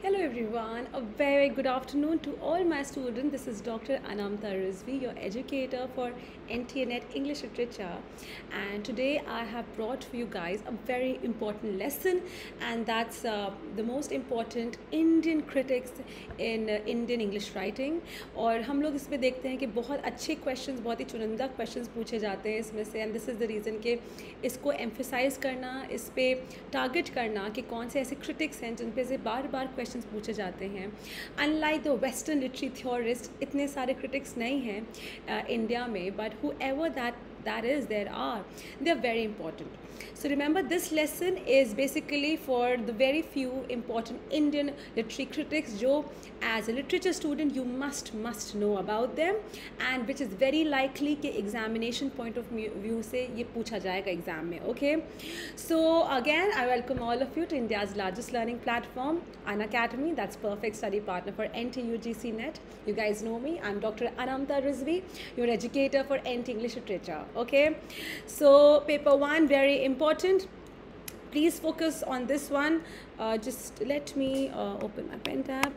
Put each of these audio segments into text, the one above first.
Hello everyone, a very good afternoon to all my students. This is Dr. Anamta Rizvi, your educator for NTA NET English Literature, and today I have brought for you guys a very important lesson, and that's the most important Indian critics in Indian English writing. और हम लोग इसमें देखते हैं कि बहुत अच्छे questions, बहुत ही चुनिंदा questions पूछे जाते हैं इसमें से, and this is the reason कि इसको emphasize करना, इस पे target करना कि कौन से ऐसे critics हैं जिन पे से बार बार क्वेश्चंस पूछे जाते हैं. Unlike the western literary theorist इतने सारे क्रिटिक्स नहीं हैं इंडिया में, but whoever that is, there are, they are very important. So remember, this lesson is basically for the very few important Indian literary critics जो as a literature student you must know about them, and which is very likely कि examination point of view से ये पूछा जाएगा exam में. Okay, so again I welcome all of you to India's largest learning platform, Unacademy. That's perfect study partner for NTA UGC NET. You guys know me. I'm Dr. Anamta Rizvi, your educator for NT English Literature. Okay, so paper 1, very important. Please focus on this one. Just let me open my pen tab.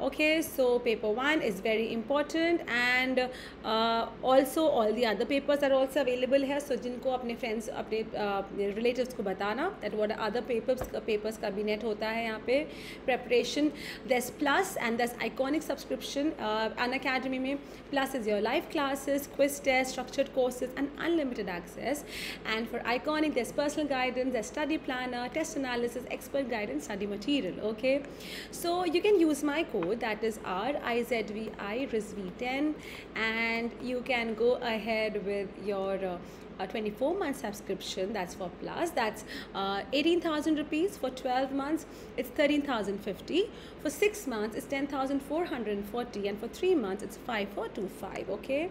Okay, so paper 1 is very important, and also all the other papers are also available here. So जिनको अपने friends, अपने relatives को बताना that what other papers का भी net होता है यहाँ पे preparation. There's plus and there's iconic subscription. Unacademy में plus is your live classes, quiz tests, structured courses and unlimited access. And for iconic there's personal guidance, there's study planner, test analysis, expert guidance, study material. Okay, so you can use my code, that is RIZVI Rizvi 10, and you can go ahead with your 24-month subscription. That's for plus. That's 18,000 rupees. For 12 months it's 13,050. For 6 months it's 10,440, and for 3 months it's 5,425. Okay,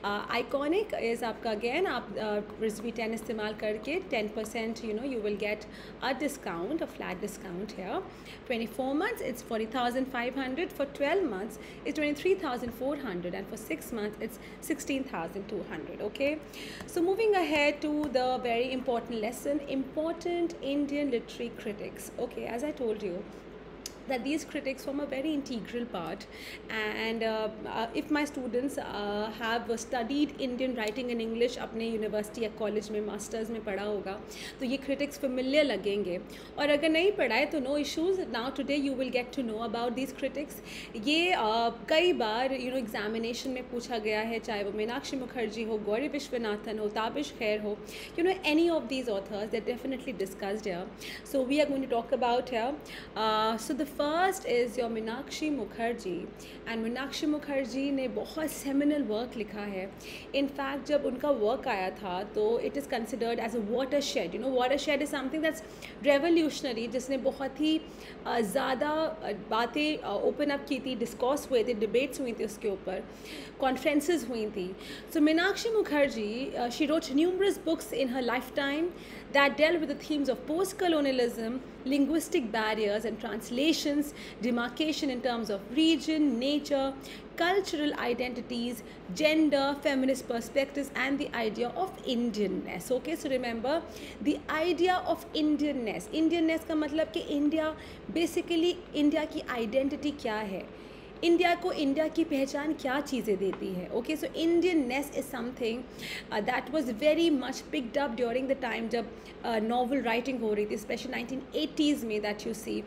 iconic is आपका again आप Rizvi 10 इस्तेमाल करके 10% you will get a discount, a flat discount here. 24 months it's 40,500. For 12 months it's 23,400, and for 6 months it's 16,200. Okay, so moving ahead to the very important lesson, important Indian literary critics. Okay, as I told you that these critics form a very integral part, and if my students have studied Indian writing in English अपने university या college में masters में पढ़ा होगा तो ये critics familiar लगेंगे, और अगर नहीं पढ़ा है तो no issues. Now today you will get to know about these critics. ये कई बार examination में पूछा गया है, चाहे वो मीनाक्षी मुखर्जी हो, गौरी विश्वनाथन हो, ताबिश खैर हो, any of these authors, they're definitely discussed here. So we are going to talk about here. So the first is your Meenakshi Mukherjee, and Meenakshi Mukherjee ने बहुत seminal work लिखा है. In fact जब उनका work आया था तो it is considered as a watershed. Watershed is something that's revolutionary, जिसने बहुत ही ज़्यादा बातें open up की थी, discourse हुए थे, debates हुई थी उसके ऊपर, conferences हुई थी. So Meenakshi Mukherjee, she wrote numerous books in her lifetime that dealt with the themes of post-colonialism, linguistic barriers and translations, demarcation in terms of region, nature, cultural identities, gender, feminist perspectives, and the idea of Indianness. Okay, so remember the idea of Indianness. Indianness का मतलब कि India, basically India की identity क्या है, India को India की पहचान क्या चीज़ें देती है. Okay, so Indianness is something that was very much picked up during the time जब नॉवल राइटिंग हो रही थी, स्पेशली 1980s में, दैट यू सी.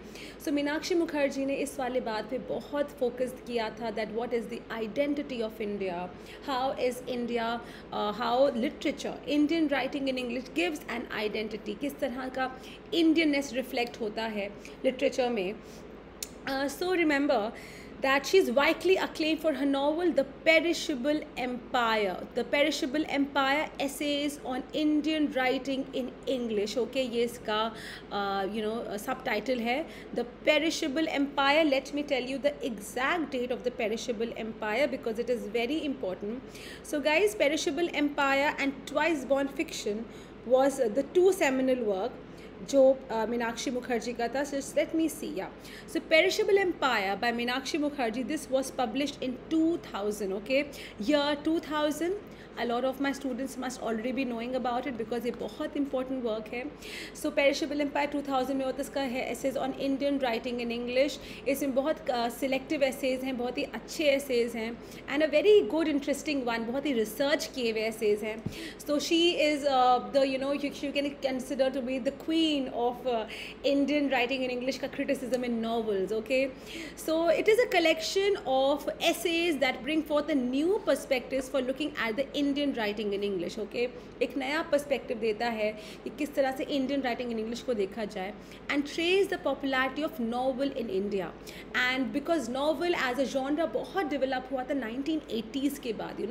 सो मीनाक्षी मुखर्जी ने इस वाले बात पे बहुत फोकस किया था, that what is the identity of India, how is India, how literature, Indian writing in English gives an identity, किस तरह का इंडियननेस रिफ्लेक्ट होता है लिटरेचर में. So remember that she's widely acclaimed for her novel The Perishable Empire. The Perishable Empire, essays on Indian writing in English. Okay, ये इसका subtitle है, The Perishable Empire. Let me tell you the exact date of The Perishable Empire because it is very important. So guys, Perishable Empire and Twice Born Fiction was the two seminal work जो मीनाक्षी मुखर्जी का था. So let me see. Yeah, so Perishable Empire by Meenakshi Mukherjee, this was published in 2000. Okay, year 2000. a lot of my students must already be knowing about it because ये बहुत important work है. So Perishable Empire 2000 में होता है, इसका है essays on Indian writing in English. इसमें बहुत selective essays हैं, बहुत ही अच्छे essays हैं, and a very good interesting one, बहुत ही research किए हुए essays हैं. So she is you can consider to be the queen of Indian writing in English का criticism in novels. Okay, so it is a collection of essays that bring forth a new perspectives for looking at the Indian writing in English. Okay, एक नया perspective देता है कि किस तरह से Indian writing in English को देखा जाए, and trace the popularity of novel in India. And because novel as a genre बहुत develop हुआ था 1980s के बाद,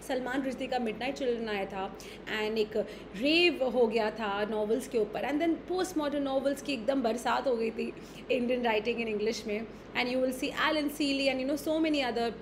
सलमान रुश्दी का मिडनाइट चिल्ड्रन आया था, and एक रेव हो गया था novels के ऊपर, and then post modern novels की एकदम बरसात हो गई थी Indian writing in English में, and you will see Alan Seeley and so many other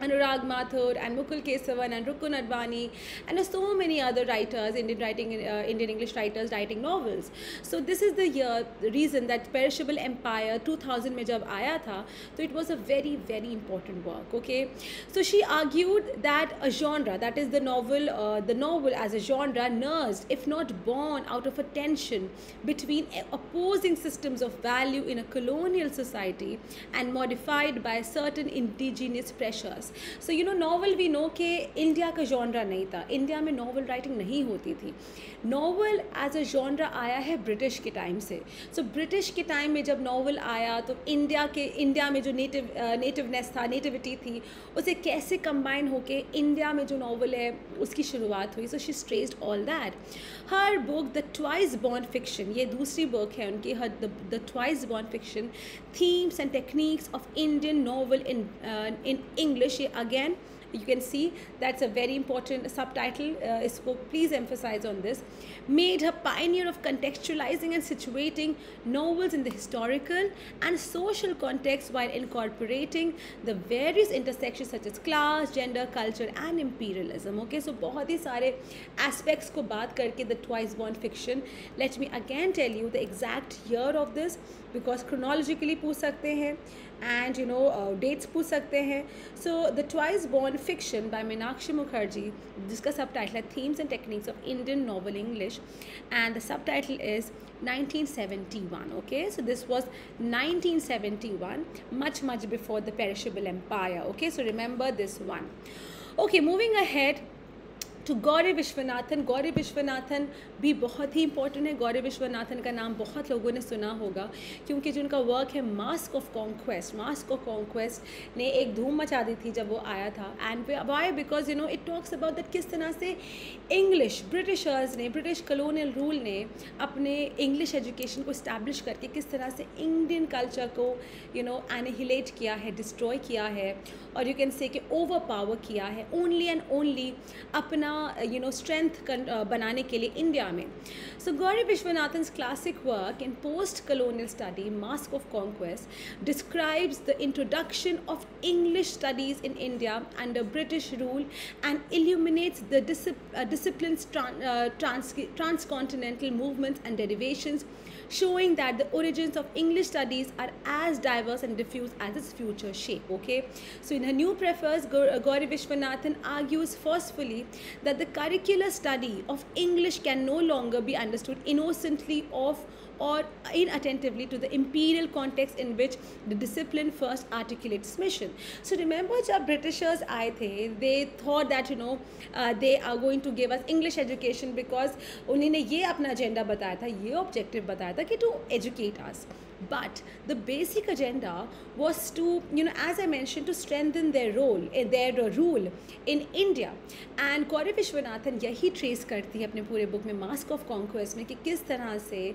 Anurag Mathur and Mukul Kesavan and Rukun Advani and so many other writers, Indian English writers writing novels. So this is the reason that Perishable Empire 2000 में जब आया था, so it was a very, very important work. Okay, so she argued that a genre, that is the novel as a genre, nursed, if not born out of a tension between opposing systems of value in a colonial society and modified by certain indigenous pressures. So novel we know कि India का genre नहीं था, India में novel writing नहीं होती थी. novel as a genre आया है ब्रिटिश के टाइम से. So ब्रिटिश के टाइम में जब novel आया तो इंडिया में जो नेटिवनेस था, नेटिविटी थी, उसे कैसे combine होके इंडिया में जो novel है उसकी शुरुआत हुई. So she traced all that. Her book The Twice Born Fiction, ये दूसरी book है उनकी, The Twice Born Fiction, Themes and Techniques of Indian Novel in English. Again, you can see that's a very important subtitle. Please emphasize on this. Made her pioneer of contextualizing and situating novels in the historical and social context while incorporating the various intersections such as class, gender, culture and imperialism. Okay, so बहुत ही सारे aspects को बात करके The Twice Born Fiction. Let me again tell you the exact year of this because chronologically पूछ सकते हैं and dates पूछ सकते हैं. So The Twice Born Fiction by Meenakshi Mukherjee, जिसका subtitle है Themes and Techniques of Indian Novel English, and the subtitle is 1971. Okay, so this was 1971, much before the Perishable Empire. Okay, so remember this one. Okay, moving ahead to Gauri Viswanathan. Gauri Viswanathan भी बहुत ही important है. गौरी विश्वनाथन का नाम बहुत लोगों ने सुना होगा क्योंकि जो उनका वर्क है मास्क ऑफ कॉन्क्वेस्ट ने एक धूम मचा दी थी जब वो आया था. And why? Because it talks about that किस तरह से ब्रिटिश कलोनियल रूल ने अपने इंग्लिश एजुकेशन को इस्टेब्लिश करके किस तरह से इंडियन कल्चर को एनिहिलेट किया है, डिस्ट्रॉय किया है, और यू कैन से कि ओवर पावर किया है ओनली एंड ओनली अपना strength बनाने के लिए इंडिया में. So Gauri Vishwanathan's classic work in post-colonial study, Mask of Conquest, describes the introduction of English studies in India under British rule and illuminates the discipline's transcontinental movements and derivations, showing that the origins of English studies are as diverse and diffuse as its future shape. Okay, so in her new preface, Gauri Vishwanathan argues forcefully that the curricular study of English can no longer be understood innocently or inattentively to the imperial context in which the discipline first articulates mission. So remember जब Britishers आए थे, they thought that they are going to give us English education because उन्होंने ये अपना agenda बताया था, ये objective बताया था कि to educate us. But the basic agenda was to, as I mentioned, to strengthen their rule in India. And Gauri Vishwanathan यही trace करती है अपने पूरे book में Mask of Conquest में कि किस तरह से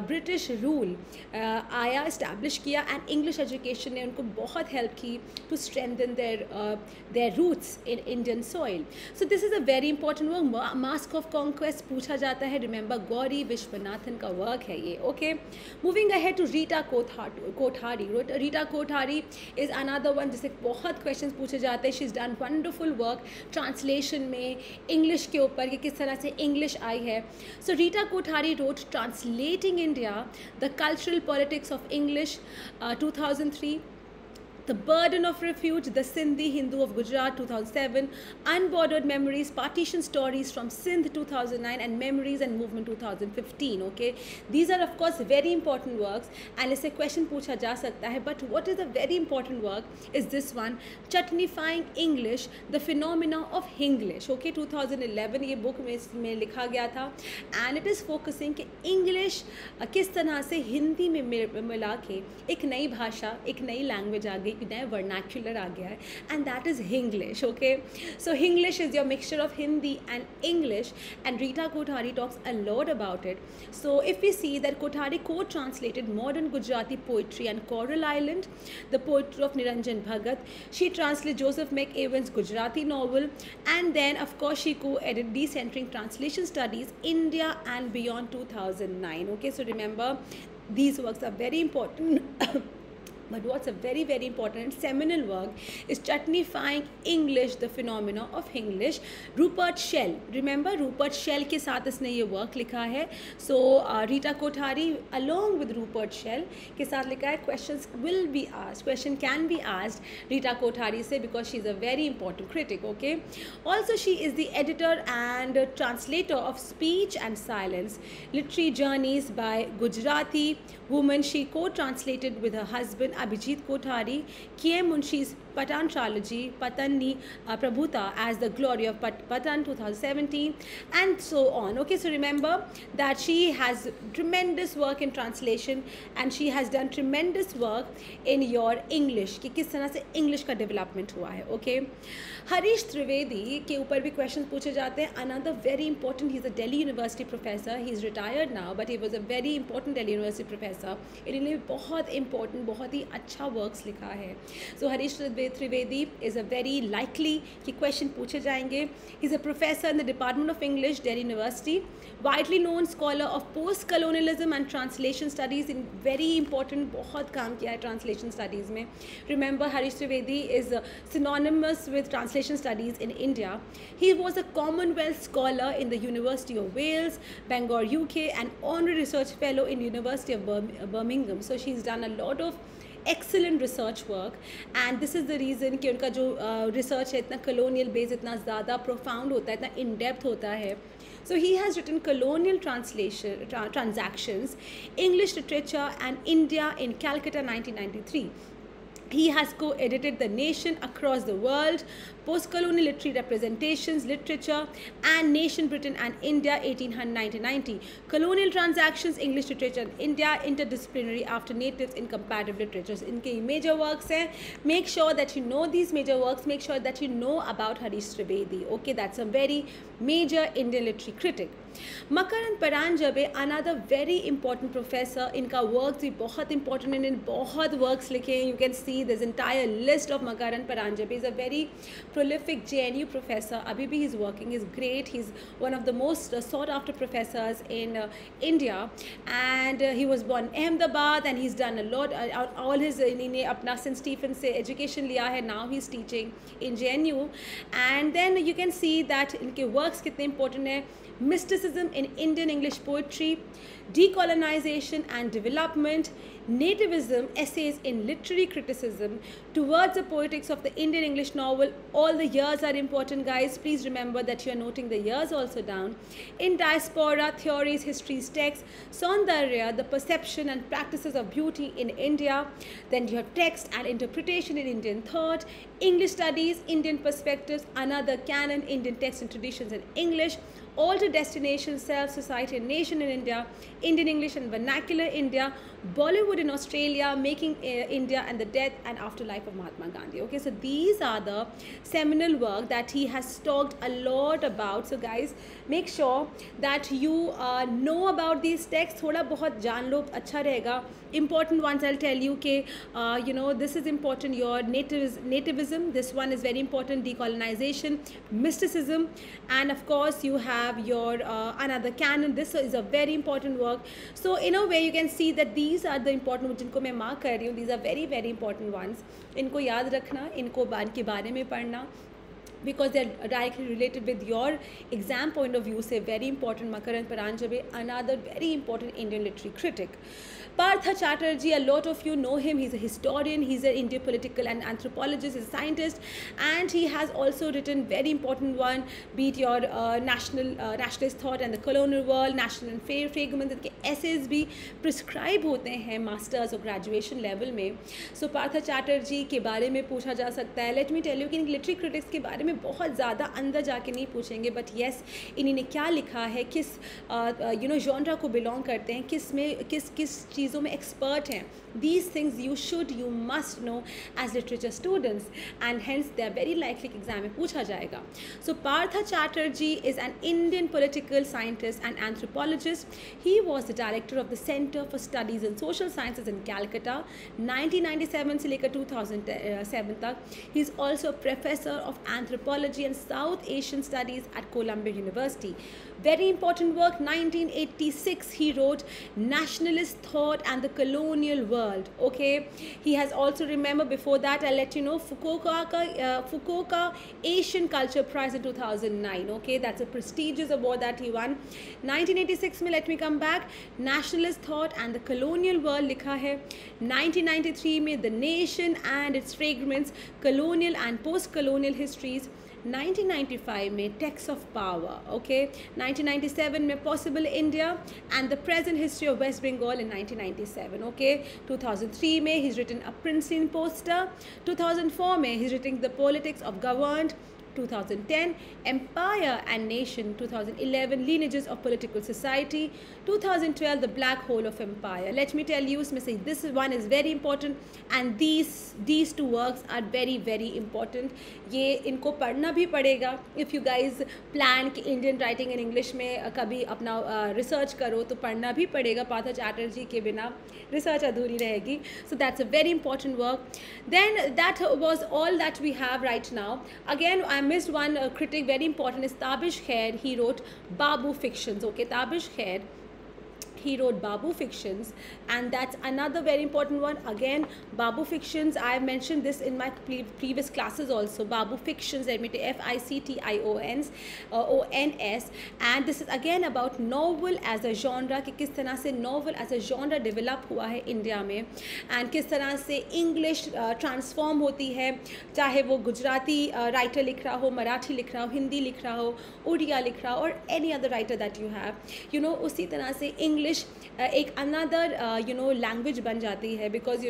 British rule आया, establish किया, and English education ने उनको बहुत help की to strengthen their roots in Indian soil. So this is a very important work. Mask of Conquest पूछा जाता है. Remember, Gauri Vishwanathan का work है ये. Okay, moving ahead to Rita Kothari. Rita Kothari is another one जिसे बहुत questions पूछे जाते हैं. She's done wonderful work translation में English के ऊपर कि किस तरह से English आई है. So Rita Kothari wrote Translating India, The Cultural Politics of English, 2003. The Burden of Refuge, The Sindhi Hindu of Gujarat 2007, Unbordered Memories, Partition Stories from Sindh 2009, and Memories and Movement 2015. Okay, these are of course very important works, and इससे question पूछा जा सकता है. But what is a very important work is this one, Chutnifying English, The Phenomena of Hinglish. Okay, 2011 ये book में लिखा गया था, and it is focusing कि English किस तरह से हिंदी में मिला के एक नई भाषा, एक नई language आ गई, नया vernacular आ गया है, and that is Hinglish. Okay, so Hinglish is your mixture of Hindi and English, and Rita Kothari talks a lot about it. So if we see that Kothari co-translated modern Gujarati poetry and Coral Island, the poetry of Niranjan Bhagat. She translated Joseph McEwan's Gujarati novel, and then of course she co-edited Decentering Translation Studies India and Beyond 2009. Okay, so remember these works are very important. But what's a very, very important and seminal work is Chutnifying English, The Phenomena of Hinglish. Rupert Shell, remember Rupert Shell के साथ इसने ये work लिखा है. So Rita Kothari along with Rupert Shell के साथ लिखा है. Questions will be asked, question can be asked Rita Kothari से, because she is a very important critic. Okay, also she is the editor and translator of Speech and Silence, Literary Journeys by Gujarati Women. She co-translated with her husband Abhijit Kothari K.M. Munshi's Patan trilogy, Patanni Prabhuta as the Glory of Patan 2017, and so on. Okay, so remember that she has tremendous work in translation, and she has done tremendous work in your English कि किस तरह से English का development हुआ है. Okay, Harish Trivedi के ऊपर भी questions पूछे जाते हैं. Another very important, he's a Delhi University professor. He's retired now, but he was a very important Delhi University professor. इन्होंने बहुत important, बहुत ही अच्छा works लिखा है. So Harish Trivedi is a very likely कि question पूछे जाएंगे. He's a professor in the Department of English, Delhi University, widely known scholar of post-colonialism and translation studies. In very important, बहुत काम किया है translation studies में. Remember, Harish Trivedi is synonymous with translation studies in India. He was a Commonwealth scholar in the University of Wales, Bangor, UK, and honorary research fellow in University of Birmingham. So she's done a lot of excellent research work, and this is the reason कि उनका जो research है इतना colonial based, इतना ज़्यादा profound होता है, इतना in depth होता है. So he has written colonial translation transactions, English literature and India in Calcutta 1993. He has co-edited The Nation Across the World, Post-Colonial Literary Representations, Literature, and Nation Britain and India 1890. Colonial Transactions, English Literature in India, Interdisciplinary After Natives in Comparative Literatures. इनके major works हैं. Make sure that you know these major works. Make sure that you know about Harish Trivedi. Okay, that's a very major Indian literary critic. Makaran Paranjabe, another very important professor. इनका works भी बहुत important, इन्होंने बहुत works लिखे हैं. You can see this entire list of Makaran Paranjabe. Is a very prolific JNU professor. अभी भी he's working, is great. He's one of the most sought after professors in India, and he was born in Ahmedabad, and he's done a lot. All his इन्होंने अपना St. Stephen से education लिया है. Now he's teaching in JNU, and then you can see that इनके works कितने important हैं. Mysticism in Indian English Poetry, Decolonization and Development, Nativism, Essays in Literary Criticism, Towards the Poetics of the Indian English Novel. All the years are important, guys. Please remember that you are noting the years also down. In Diaspora, Theories, Histories, Texts, Saundarya, the Perception and Practices of Beauty in India. Then you have Text and Interpretation in Indian Thought, English Studies, Indian Perspectives, Another Canon, Indian Texts and Traditions in English, Alter Destination, Self, Society and Nation in India, Indian English and Vernacular India, Bollywood in Australia, Making India and the Death and Afterlife of Mahatma Gandhi. Okay, so these are the seminal work that he has talked a lot about. So guys, make sure that you know about these texts. थोड़ा बहुत जान लो, अच्छा रहेगा. Important ones I'll tell you कि you know, this is important. Your nativism, this one is very important. Decolonization, mysticism, and of course you have your Another Canon. This is a very important work. So in a way you can see that these are the important ones जिनको मैं mark कर रही हूँ. These are very very important ones. इनको याद रखना, इनको के बारे में पढ़ना, because they are directly related with your exam point of view. Say very important. Makaran Paranjabe, another very important Indian literary critic. Partha Chatterjee, a lot of you know him. He's a historian, he's an Indian political and anthropologist, he's a scientist, and he has also written very important one, be it your nationalist thought and the colonial world, national and fair fragments, इनके essays भी prescribe होते हैं masters और graduation level में. So Partha Chatterjee के बारे में पूछा जा सकता है. Let me tell you कि लिटरेरी क्रिटिक्स के बारे में बहुत ज़्यादा अंदर जाके नहीं पूछेंगे, बट येस इन्होंने क्या लिखा है, किस जॉनरा को बिलोंग करते हैं, किस चीज़ों में एक्सपर्ट हैं. These things you must know as literature students, and hence they are very likely कि एग्जाम में पूछा जाएगा. So Partha Chatterjee is an Indian political scientist and anthropologist. He was the director of the Center for Studies in Social Sciences in Calcutta 1997 से लेकर 2007 तक. He is also a professor of anthropology and South Asian studies at Columbia University. Very important work, 1986 he wrote Nationalist Thought and the Colonial World. Okay, he has also, remember before that I'll let you know, Fukuoka Asian Culture Prize in 2009. Okay, that's a prestigious award that he won. 1986 में, let me come back, Nationalist Thought and the Colonial World लिखा है. 1993 में The Nation and Its Fragments, Colonial and Post-Colonial Histories. 1995 में Texts of Power. Okay, 1997 में Possible India and the Present History of West Bengal in 1997. Okay, 2003 में he's written A Princeton Poster. 2004 में he's written The Politics of Governed. 2010 Empire and Nation. 2011 Lineages of Political Society. 2012 The Black Hole of Empire. Let me tell you, इसमें से this one is very important, and these two works are very very important. ये इनको पढ़ना भी पड़ेगा. If you guys plan कि Indian writing in English में कभी अपना research करो तो पढ़ना भी पड़ेगा. पार्था चैटर्जी के बिना research अधूरी रहेगी. So that's a very important work. Then that was all that we have right now. Again, I missed one critic, very important, is Tabish Khair. He wrote Babu Fictions. Okay, Tabish Khair, he wrote Babu Fictions, and that's another very important one. Again, Babu Fictions, I have mentioned this in my previous classes also. Babu Fictions, admit Fictions, ONS, and this is again about novel as a genre, कि किस तरह से novel as a genre develop हुआ है India में, and किस तरह से English transform होती है, चाहे वो गुजराती writer लिख रहा हो, मराठी लिख रहा हो, हिंदी लिख रहा हो, उड़िया लिख रहा हो, or any other writer that you have, उसी तरह से English एक another language बन जाती है, because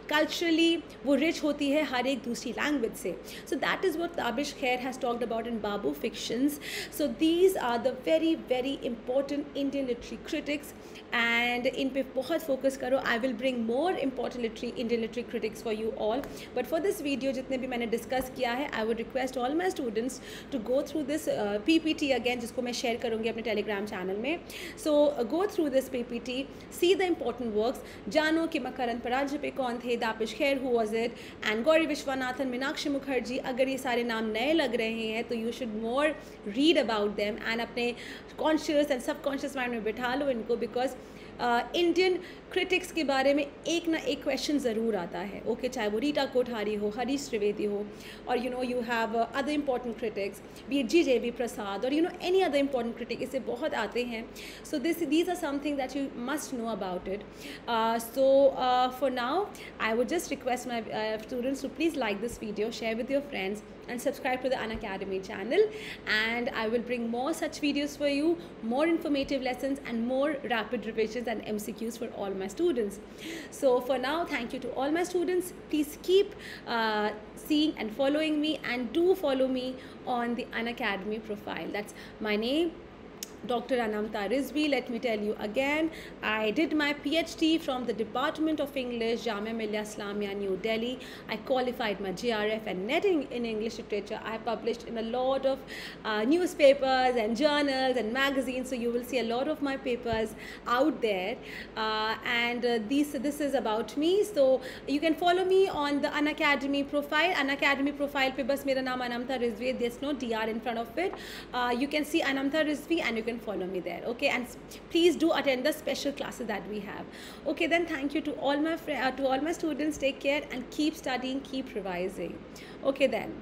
culturally वो rich होती है हर एक दूसरी language से. So that is what Tabish Khair has talked about in Babu Fictions. So these are the very very important Indian literary critics, and इन पे बहुत focus करो. I will bring more important Indian literary critics for you all, but for this video जितने भी मैंने discuss किया है, I would request all my students to go through this PPT again, जिसको मैं share करूँगी अपने Telegram channel में. So go through this PPT, see the important works, जानो कि मकरंद परांजपे कौन थे, ताबिश खैर who was it, and Gauri Viswanathan, Meenakshi Mukherjee. अगर ये सारे नाम नए लग रहे हैं तो you should more read about them and अपने conscious and subconscious mind में बिठा लो इनको, because इंडियन क्रिटिक्स के बारे में एक ना एक क्वेश्चन ज़रूर आता है. ओके, चाहे वो रीटा कोठारी हो, हरीश त्रिवेदी हो, और you have other important critics, B G J B Prasad, और एनी अदर इम्पॉर्टेंट क्रिटिक, इससे बहुत आते हैं. सो these are something that you must know about it. For now, I would just request my students to please like this video, share with your friends, and subscribe to the Unacademy channel, and I will bring more such videos for you, more informative lessons and more rapid revisions and MCQs for all my students. So for now, thank you to all my students. Please keep seeing and following me, and do follow me on the Unacademy profile. That's my name, Dr. Anamta Rizvi. Let me tell you again, I did my PhD from the Department of English, Jamia Millia Islamia, New Delhi. I qualified my JRF and NET in English literature. I published in a lot of newspapers and journals and magazines, so you will see a lot of my papers out there. This is about me, so you can follow me on the Unacademy profile. Unacademy profile pe bas mera naam Anamta Rizvi, there's no DR in front of it. You can see Anamta Rizvi and you can follow me there. Okay, and please do attend the special classes that we have. Okay, then thank you to all my students. Take care and keep studying, keep revising. Okay then.